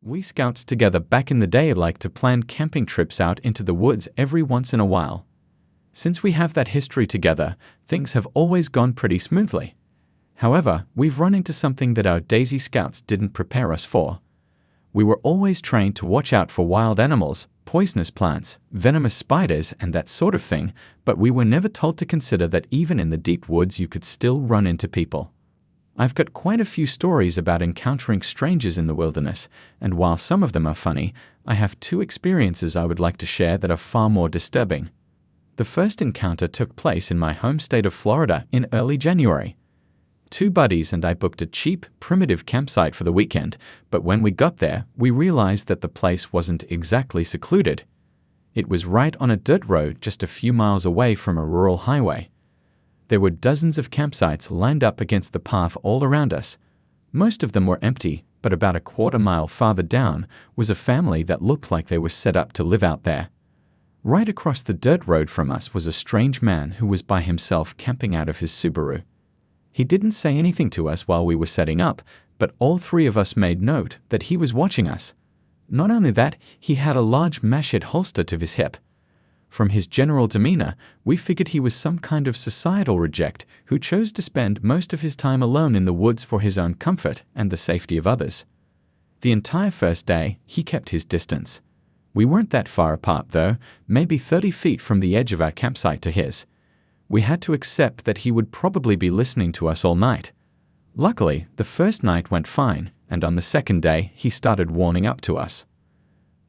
We scouts together back in the day like to plan camping trips out into the woods every once in a while. Since we have that history together, things have always gone pretty smoothly. However, we've run into something that our Daisy Scouts didn't prepare us for. We were always trained to watch out for wild animals, poisonous plants, venomous spiders, and that sort of thing, but we were never told to consider that even in the deep woods you could still run into people. I've got quite a few stories about encountering strangers in the wilderness, and while some of them are funny, I have two experiences I would like to share that are far more disturbing. The first encounter took place in my home state of Florida in early January. Two buddies and I booked a cheap, primitive campsite for the weekend, but when we got there, we realized that the place wasn't exactly secluded. It was right on a dirt road just a few miles away from a rural highway. There were dozens of campsites lined up against the path all around us. Most of them were empty, but about a quarter-mile farther down was a family that looked like they were set up to live out there. Right across the dirt road from us was a strange man who was by himself camping out of his Subaru. He didn't say anything to us while we were setting up, but all three of us made note that he was watching us. Not only that, he had a large machete holster to his hip. From his general demeanor, we figured he was some kind of societal reject who chose to spend most of his time alone in the woods for his own comfort and the safety of others. The entire first day, he kept his distance. We weren't that far apart, though, maybe 30 feet from the edge of our campsite to his. We had to accept that he would probably be listening to us all night. Luckily, the first night went fine, and on the second day, he started warming up to us.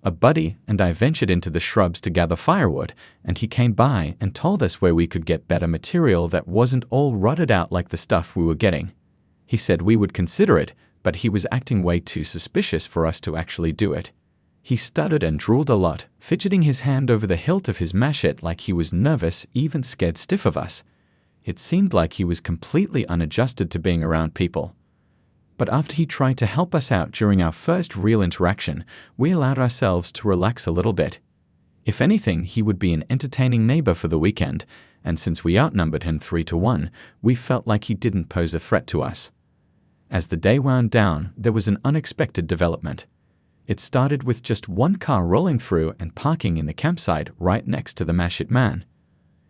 A buddy and I ventured into the shrubs to gather firewood, and he came by and told us where we could get better material that wasn't all rotted out like the stuff we were getting. He said we would consider it, but he was acting way too suspicious for us to actually do it. He stuttered and drooled a lot, fidgeting his hand over the hilt of his machete like he was nervous, even scared stiff of us. It seemed like he was completely unadjusted to being around people. But after he tried to help us out during our first real interaction, we allowed ourselves to relax a little bit. If anything, he would be an entertaining neighbor for the weekend, and since we outnumbered him 3-1, we felt like he didn't pose a threat to us. As the day wound down, there was an unexpected development. It started with just one car rolling through and parking in the campsite right next to the machete man.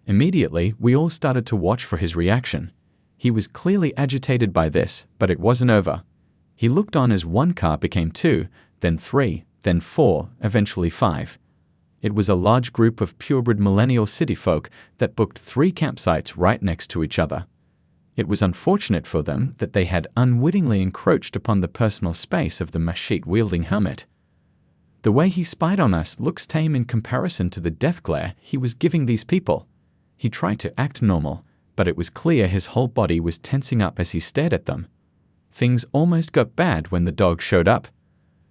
Immediately, we all started to watch for his reaction. He was clearly agitated by this, but it wasn't over. He looked on as one car became 2, then 3, then 4, eventually 5. It was a large group of purebred millennial city folk that booked 3 campsites right next to each other. It was unfortunate for them that they had unwittingly encroached upon the personal space of the machete-wielding hermit. The way he spied on us looks tame in comparison to the death glare he was giving these people. He tried to act normal, but it was clear his whole body was tensing up as he stared at them. Things almost got bad when the dog showed up.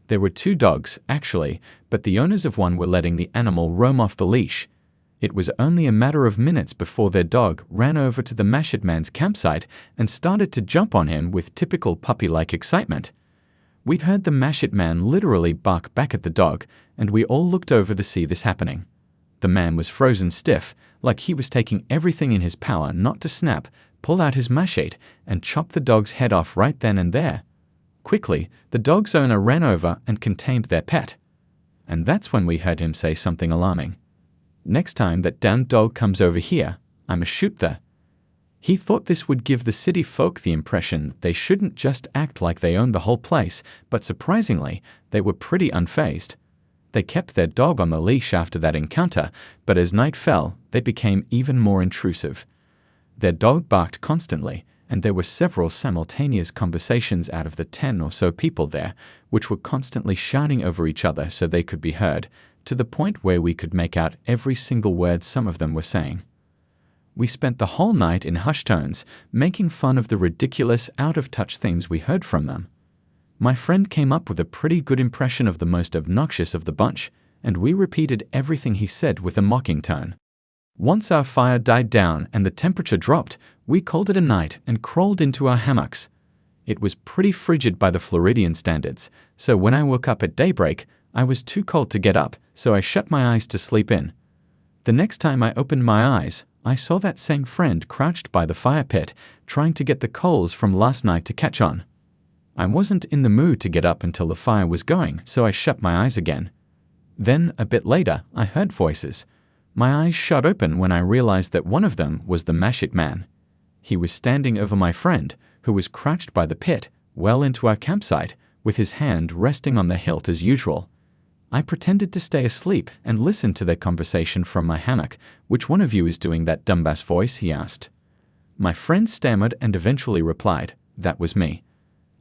There were 2 dogs, actually, but the owners of one were letting the animal roam off the leash. It was only a matter of minutes before their dog ran over to the machete man's campsite and started to jump on him with typical puppy-like excitement. We'd heard the machete man literally bark back at the dog, and we all looked over to see this happening. The man was frozen stiff, like he was taking everything in his power not to snap, pull out his machete, and chop the dog's head off right then and there. Quickly, the dog's owner ran over and contained their pet. And that's when we heard him say something alarming. "Next time that damn dog comes over here, I'ma shoot the..." He thought this would give the city folk the impression that they shouldn't just act like they owned the whole place, but surprisingly, they were pretty unfazed. They kept their dog on the leash after that encounter, but as night fell, they became even more intrusive. Their dog barked constantly, and there were several simultaneous conversations out of the 10 or so people there, which were constantly shouting over each other so they could be heard, to the point where we could make out every single word some of them were saying. We spent the whole night in hushed tones, making fun of the ridiculous, out-of-touch things we heard from them. My friend came up with a pretty good impression of the most obnoxious of the bunch, and we repeated everything he said with a mocking tone. Once our fire died down and the temperature dropped, we called it a night and crawled into our hammocks. It was pretty frigid by the Floridian standards, so when I woke up at daybreak, I was too cold to get up, so I shut my eyes to sleep in. The next time I opened my eyes, I saw that same friend crouched by the fire pit, trying to get the coals from last night to catch on. I wasn't in the mood to get up until the fire was going, so I shut my eyes again. Then, a bit later, I heard voices. My eyes shot open when I realized that one of them was the Mashit man. He was standing over my friend, who was crouched by the pit, well into our campsite, with his hand resting on the hilt as usual. I pretended to stay asleep and listened to their conversation from my hammock. "Which one of you is doing that dumbass voice?" he asked. My friend stammered and eventually replied, "That was me."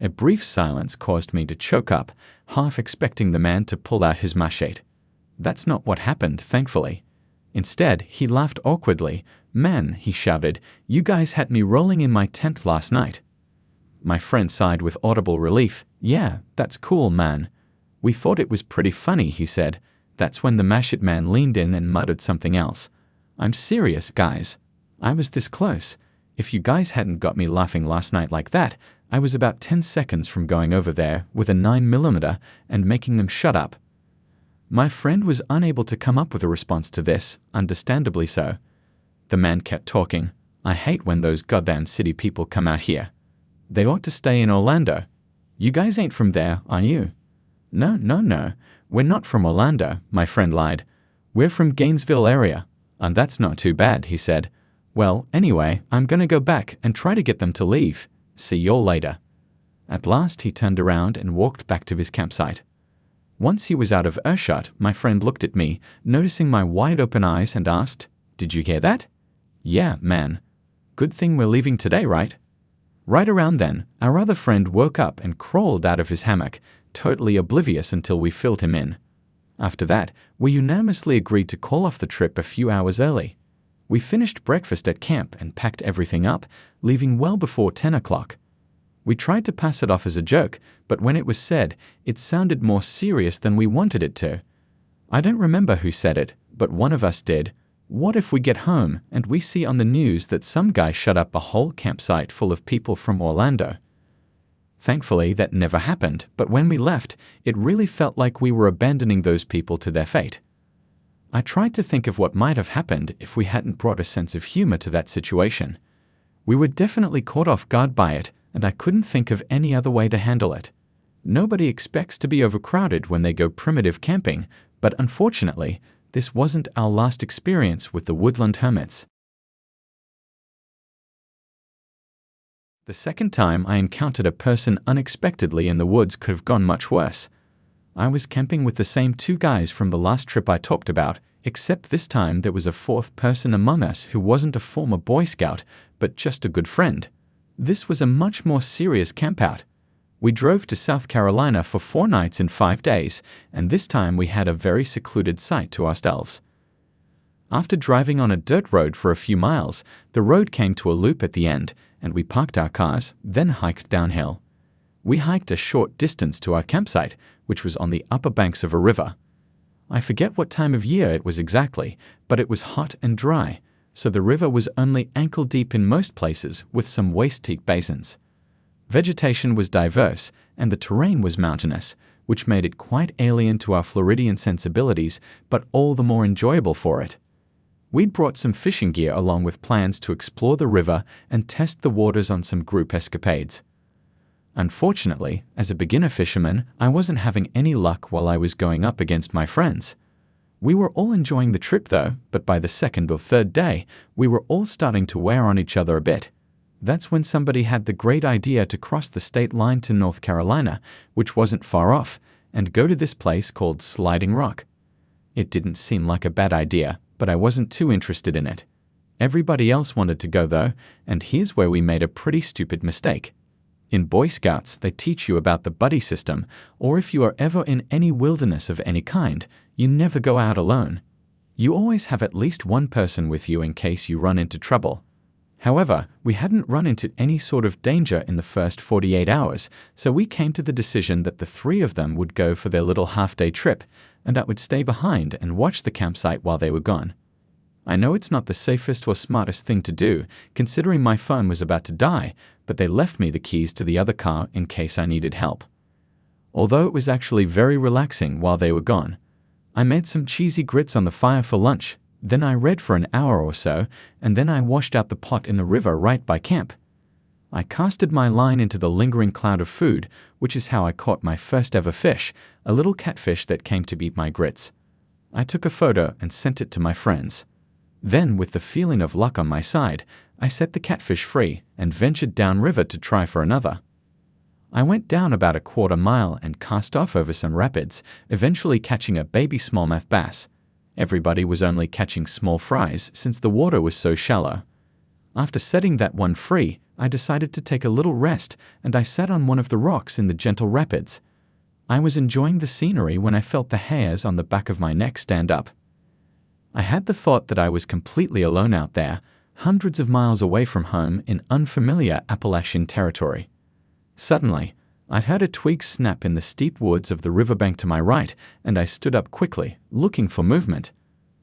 A brief silence caused me to choke up, half expecting the man to pull out his machete. That's not what happened, thankfully. Instead, he laughed awkwardly. "Man," he shouted, "you guys had me rolling in my tent last night." My friend sighed with audible relief. "Yeah, that's cool, man. We thought it was pretty funny," he said. That's when the Mashit man leaned in and muttered something else. "I'm serious, guys. I was this close. If you guys hadn't got me laughing last night like that, I was about 10 seconds from going over there with a 9mm and making them shut up." My friend was unable to come up with a response to this, understandably so. The man kept talking. "I hate when those goddamn city people come out here. They ought to stay in Orlando. You guys ain't from there, are you?" No, we're not from Orlando," my friend lied. "We're from Gainesville area." "And that's not too bad," he said. "Well, anyway, I'm gonna go back and try to get them to leave. See y'all later." At last he turned around and walked back to his campsite. Once he was out of earshot, my friend looked at me, noticing my wide-open eyes, and asked, "Did you hear that?" "Yeah, man. Good thing we're leaving today, right?" Right around then, our other friend woke up and crawled out of his hammock, totally oblivious until we filled him in. After that, we unanimously agreed to call off the trip a few hours early. We finished breakfast at camp and packed everything up, leaving well before 10 o'clock. We tried to pass it off as a joke, but when it was said, it sounded more serious than we wanted it to. I don't remember who said it, but one of us did. What if we get home and we see on the news that some guy shut up a whole campsite full of people from Orlando? Thankfully, that never happened, but when we left, it really felt like we were abandoning those people to their fate. I tried to think of what might have happened if we hadn't brought a sense of humor to that situation. We were definitely caught off guard by it, and I couldn't think of any other way to handle it. Nobody expects to be overcrowded when they go primitive camping, but unfortunately, this wasn't our last experience with the Woodland Hermits. The second time I encountered a person unexpectedly in the woods could have gone much worse. I was camping with the same two guys from the last trip I talked about, except this time there was a fourth person among us who wasn't a former Boy Scout, but just a good friend. This was a much more serious campout. We drove to South Carolina for 4 nights and 5 days, and this time we had a very secluded site to ourselves. After driving on a dirt road for a few miles, the road came to a loop at the end, and we parked our cars, then hiked downhill. We hiked a short distance to our campsite, which was on the upper banks of a river. I forget what time of year it was exactly, but it was hot and dry, so the river was only ankle-deep in most places with some waist-deep basins. Vegetation was diverse, and the terrain was mountainous, which made it quite alien to our Floridian sensibilities, but all the more enjoyable for it. We'd brought some fishing gear along with plans to explore the river and test the waters on some group escapades. Unfortunately, as a beginner fisherman, I wasn't having any luck while I was going up against my friends. We were all enjoying the trip though, but by the second or third day, we were all starting to wear on each other a bit. That's when somebody had the great idea to cross the state line to North Carolina, which wasn't far off, and go to this place called Sliding Rock. It didn't seem like a bad idea, but I wasn't too interested in it. Everybody else wanted to go though, and here's where we made a pretty stupid mistake. In Boy Scouts, they teach you about the buddy system, or if you are ever in any wilderness of any kind, you never go out alone. You always have at least one person with you in case you run into trouble. However, we hadn't run into any sort of danger in the first 48 hours, so we came to the decision that the 3 of them would go for their little half-day trip, and I would stay behind and watch the campsite while they were gone. I know it's not the safest or smartest thing to do, considering my phone was about to die, but they left me the keys to the other car in case I needed help. Although it was actually very relaxing while they were gone. I made some cheesy grits on the fire for lunch, then I read for an hour or so, and then I washed out the pot in the river right by camp. I casted my line into the lingering cloud of food, which is how I caught my first ever fish, a little catfish that came to eat my grits. I took a photo and sent it to my friends. Then, with the feeling of luck on my side, I set the catfish free and ventured downriver to try for another. I went down about a quarter mile and cast off over some rapids, eventually catching a baby smallmouth bass. Everybody was only catching small fries since the water was so shallow. After setting that one free, I decided to take a little rest, and I sat on one of the rocks in the gentle rapids. I was enjoying the scenery when I felt the hairs on the back of my neck stand up. I had the thought that I was completely alone out there, hundreds of miles away from home in unfamiliar Appalachian territory. Suddenly, I heard a twig snap in the steep woods of the riverbank to my right, and I stood up quickly, looking for movement.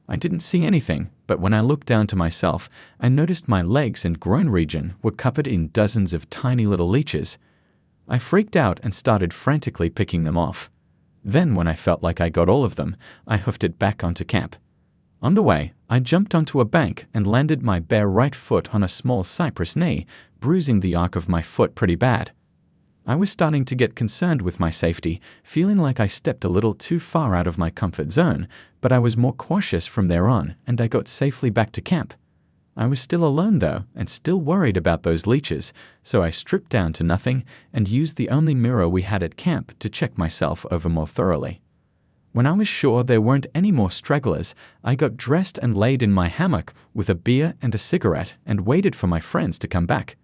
I didn't see anything, but when I looked down to myself, I noticed my legs and groin region were covered in dozens of tiny little leeches. I freaked out and started frantically picking them off. Then, when I felt like I got all of them, I hoofed it back onto camp. On the way, I jumped onto a bank and landed my bare right foot on a small cypress knee, bruising the arc of my foot pretty bad. I was starting to get concerned with my safety, feeling like I stepped a little too far out of my comfort zone, but I was more cautious from there on, and I got safely back to camp. I was still alone though, and still worried about those leeches, so I stripped down to nothing and used the only mirror we had at camp to check myself over more thoroughly. When I was sure there weren't any more stragglers, I got dressed and laid in my hammock with a beer and a cigarette and waited for my friends to come back.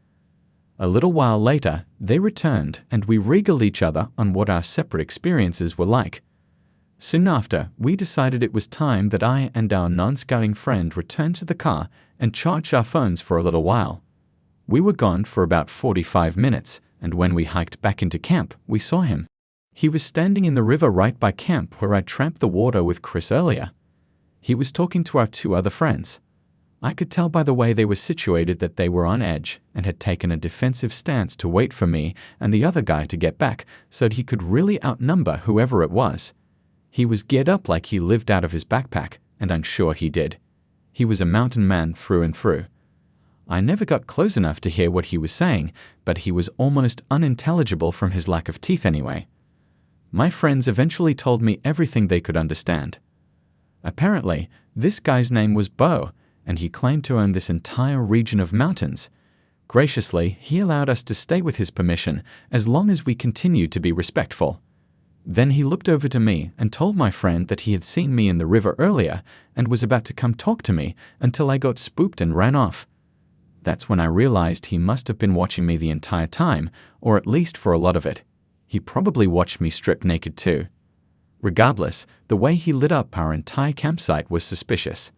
A little while later, they returned and we regaled each other on what our separate experiences were like. Soon after, we decided it was time that I and our non-scouting friend returned to the car and charged our phones for a little while. We were gone for about 45 minutes, and when we hiked back into camp, we saw him. He was standing in the river right by camp where I tramped the water with Chris earlier. He was talking to our two other friends. I could tell by the way they were situated that they were on edge and had taken a defensive stance to wait for me and the other guy to get back so that he could really outnumber whoever it was. He was geared up like he lived out of his backpack, and I'm sure he did. He was a mountain man through and through. I never got close enough to hear what he was saying, but he was almost unintelligible from his lack of teeth anyway. My friends eventually told me everything they could understand. Apparently, this guy's name was Bo, and he claimed to own this entire region of mountains. Graciously, he allowed us to stay with his permission as long as we continued to be respectful. Then he looked over to me and told my friend that he had seen me in the river earlier and was about to come talk to me until I got spooked and ran off. That's when I realized he must have been watching me the entire time, or at least for a lot of it. He probably watched me stripped naked too. Regardless, the way he lit up our entire campsite was suspicious.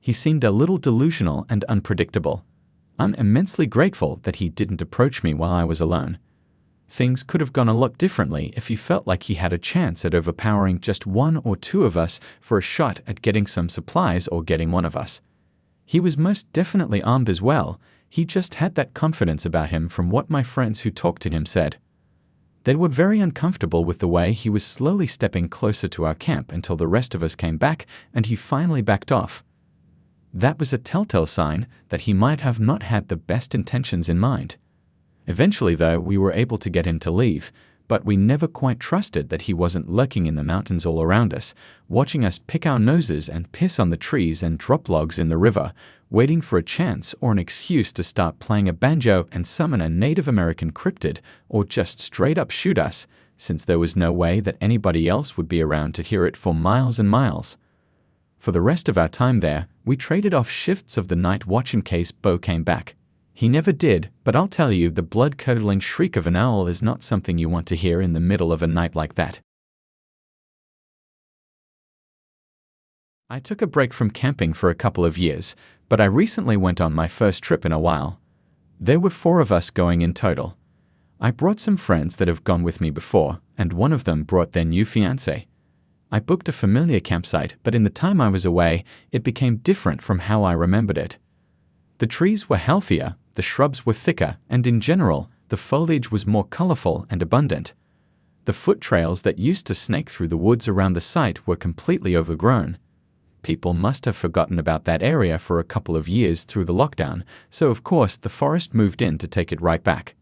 He seemed a little delusional and unpredictable. I'm immensely grateful that he didn't approach me while I was alone. Things could have gone a lot differently if he felt like he had a chance at overpowering just one or two of us for a shot at getting some supplies or getting one of us. He was most definitely armed as well. He just had that confidence about him from what my friends who talked to him said. They were very uncomfortable with the way he was slowly stepping closer to our camp until the rest of us came back and he finally backed off. That was a telltale sign that he might have not had the best intentions in mind. Eventually, though, we were able to get him to leave, but we never quite trusted that he wasn't lurking in the mountains all around us, watching us pick our noses and piss on the trees and drop logs in the river, waiting for a chance or an excuse to start playing a banjo and summon a Native American cryptid, or just straight up shoot us, since there was no way that anybody else would be around to hear it for miles and miles. For the rest of our time there, we traded off shifts of the night watch in case Bo came back. He never did, but I'll tell you, the blood-curdling shriek of an owl is not something you want to hear in the middle of a night like that. I took a break from camping for a couple of years, but I recently went on my first trip in a while. There were 4 of us going in total. I brought some friends that have gone with me before, and one of them brought their new fiancé. I booked a familiar campsite, but in the time I was away, it became different from how I remembered it. The trees were healthier, the shrubs were thicker, and in general, the foliage was more colorful and abundant. The foot trails that used to snake through the woods around the site were completely overgrown. People must have forgotten about that area for a couple of years through the lockdown, so of course the forest moved in to take it right back.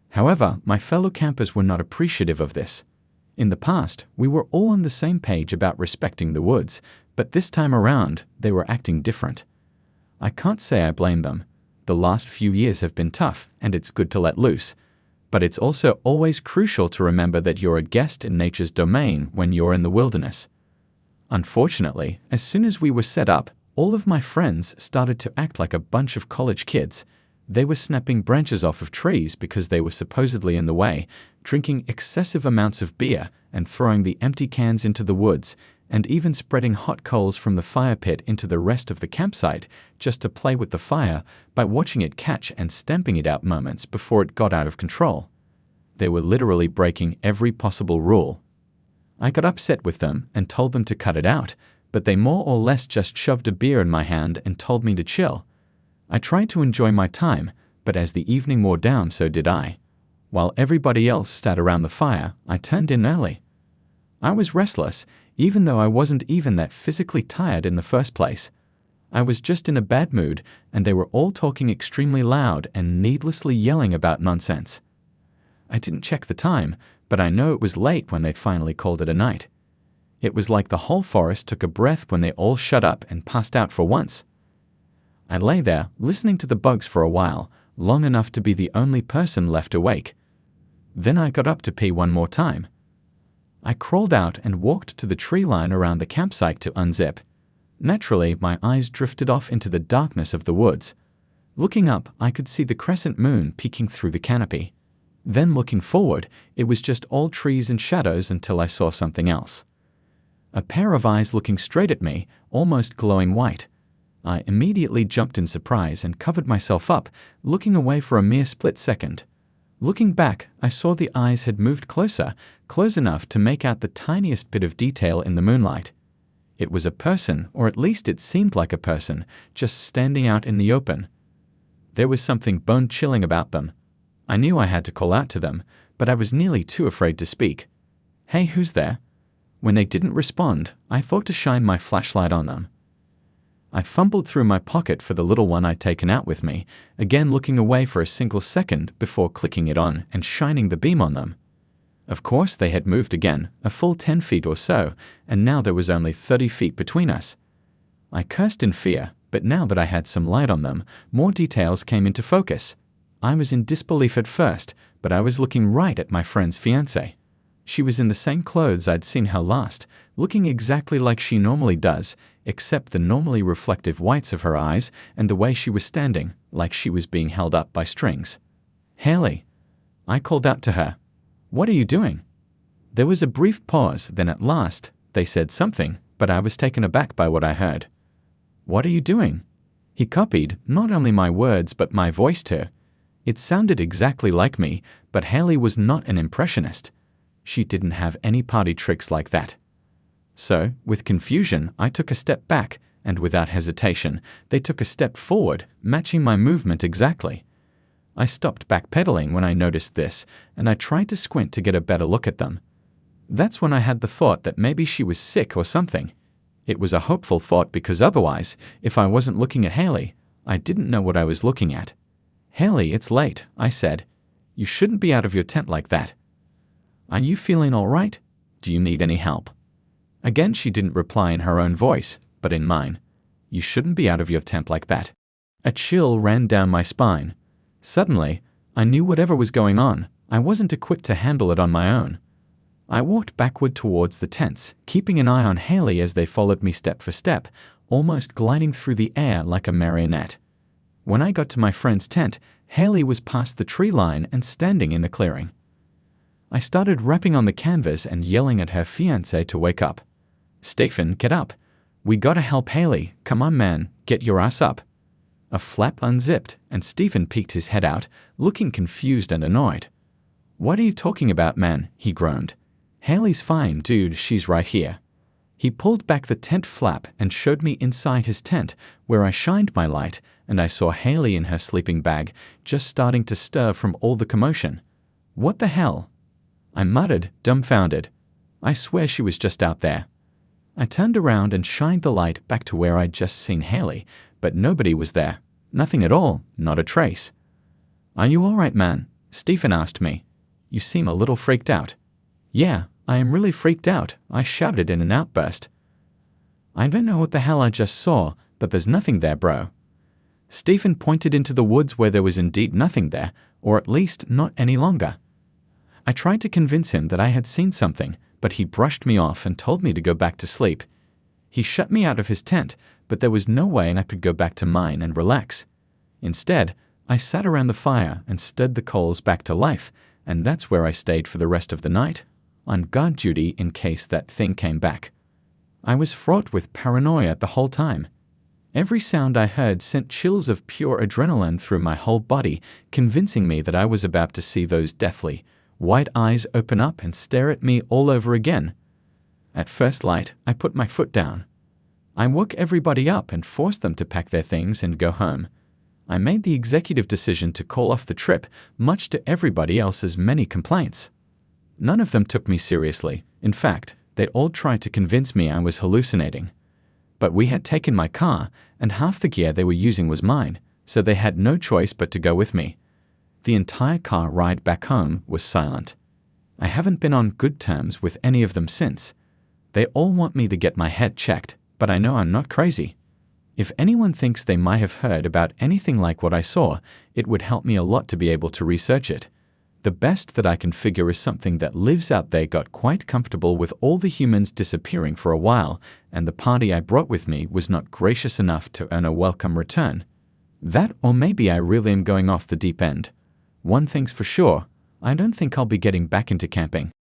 However, my fellow campers were not appreciative of this. In the past, we were all on the same page about respecting the woods, but this time around, they were acting different. I can't say I blame them. The last few years have been tough, and it's good to let loose. But it's also always crucial to remember that you're a guest in nature's domain when you're in the wilderness. Unfortunately, as soon as we were set up, all of my friends started to act like a bunch of college kids. They were snapping branches off of trees because they were supposedly in the way, drinking excessive amounts of beer and throwing the empty cans into the woods, and even spreading hot coals from the fire pit into the rest of the campsite just to play with the fire by watching it catch and stamping it out moments before it got out of control. They were literally breaking every possible rule. I got upset with them and told them to cut it out, but they more or less just shoved a beer in my hand and told me to chill. I tried to enjoy my time, but as the evening wore down, so did I. While everybody else sat around the fire, I turned in early. I was restless, even though I wasn't even that physically tired in the first place. I was just in a bad mood, and they were all talking extremely loud and needlessly yelling about nonsense. I didn't check the time, but I know it was late when they finally called it a night. It was like the whole forest took a breath when they all shut up and passed out for once. I lay there, listening to the bugs for a while, long enough to be the only person left awake. Then I got up to pee one more time. I crawled out and walked to the tree line around the campsite to unzip. Naturally, my eyes drifted off into the darkness of the woods. Looking up, I could see the crescent moon peeking through the canopy. Then looking forward, it was just all trees and shadows until I saw something else. A pair of eyes looking straight at me, almost glowing white. I immediately jumped in surprise and covered myself up, looking away for a mere split second. Looking back, I saw the eyes had moved closer, close enough to make out the tiniest bit of detail in the moonlight. It was a person, or at least it seemed like a person, just standing out in the open. There was something bone-chilling about them. I knew I had to call out to them, but I was nearly too afraid to speak. "Hey, who's there?" When they didn't respond, I thought to shine my flashlight on them. I fumbled through my pocket for the little one I'd taken out with me, again looking away for a single second before clicking it on and shining the beam on them. Of course, they had moved again, a full 10 feet or so, and now there was only 30 feet between us. I cursed in fear, but now that I had some light on them, more details came into focus. I was in disbelief at first, but I was looking right at my friend's fiancée. She was in the same clothes I'd seen her last, looking exactly like she normally does, except the normally reflective whites of her eyes and the way she was standing, like she was being held up by strings. "Haley," I called out to her. "What are you doing?" There was a brief pause, then at last, they said something, but I was taken aback by what I heard. "What are you doing?" He copied not only my words but my voice too. It sounded exactly like me, but Haley was not an impressionist. She didn't have any party tricks like that. So, with confusion, I took a step back, and without hesitation, they took a step forward, matching my movement exactly. I stopped backpedaling when I noticed this, and I tried to squint to get a better look at them. That's when I had the thought that maybe she was sick or something. It was a hopeful thought because otherwise, if I wasn't looking at Haley, I didn't know what I was looking at. "Haley, it's late," I said. "You shouldn't be out of your tent like that. Are you feeling all right? Do you need any help?" Again, she didn't reply in her own voice, but in mine. "You shouldn't be out of your tent like that." A chill ran down my spine. Suddenly, I knew whatever was going on, I wasn't equipped to handle it on my own. I walked backward towards the tents, keeping an eye on Haley as they followed me step for step, almost gliding through the air like a marionette. When I got to my friend's tent, Haley was past the tree line and standing in the clearing. I started rapping on the canvas and yelling at her fiancé to wake up. "Stephen, get up. We gotta help Haley. Come on, man, get your ass up." A flap unzipped, and Stephen peeked his head out, looking confused and annoyed. "What are you talking about, man?" he groaned. "Haley's fine, dude, she's right here." He pulled back the tent flap and showed me inside his tent, where I shined my light, and I saw Haley in her sleeping bag, just starting to stir from all the commotion. "What the hell?" I muttered, dumbfounded. "I swear she was just out there." I turned around and shined the light back to where I'd just seen Haley, but nobody was there. Nothing at all, not a trace. "Are you all right, man?" Stephen asked me. "You seem a little freaked out." "Yeah, I am really freaked out," I shouted in an outburst. "I don't know what the hell I just saw, but there's nothing there, bro." Stephen pointed into the woods where there was indeed nothing there, or at least not any longer. I tried to convince him that I had seen something, but he brushed me off and told me to go back to sleep. He shut me out of his tent, but there was no way I could go back to mine and relax. Instead, I sat around the fire and stirred the coals back to life, and that's where I stayed for the rest of the night, on guard duty in case that thing came back. I was fraught with paranoia the whole time. Every sound I heard sent chills of pure adrenaline through my whole body, convincing me that I was about to see those deathly, white eyes open up and stare at me all over again. At first light, I put my foot down. I woke everybody up and forced them to pack their things and go home. I made the executive decision to call off the trip, much to everybody else's many complaints. None of them took me seriously. In fact, they all tried to convince me I was hallucinating. But we had taken my car, and half the gear they were using was mine, so they had no choice but to go with me. The entire car ride back home was silent. I haven't been on good terms with any of them since. They all want me to get my head checked, but I know I'm not crazy. If anyone thinks they might have heard about anything like what I saw, it would help me a lot to be able to research it. The best that I can figure is something that lives out there got quite comfortable with all the humans disappearing for a while, and the party I brought with me was not gracious enough to earn a welcome return. That, or maybe I really am going off the deep end. One thing's for sure, I don't think I'll be getting back into camping.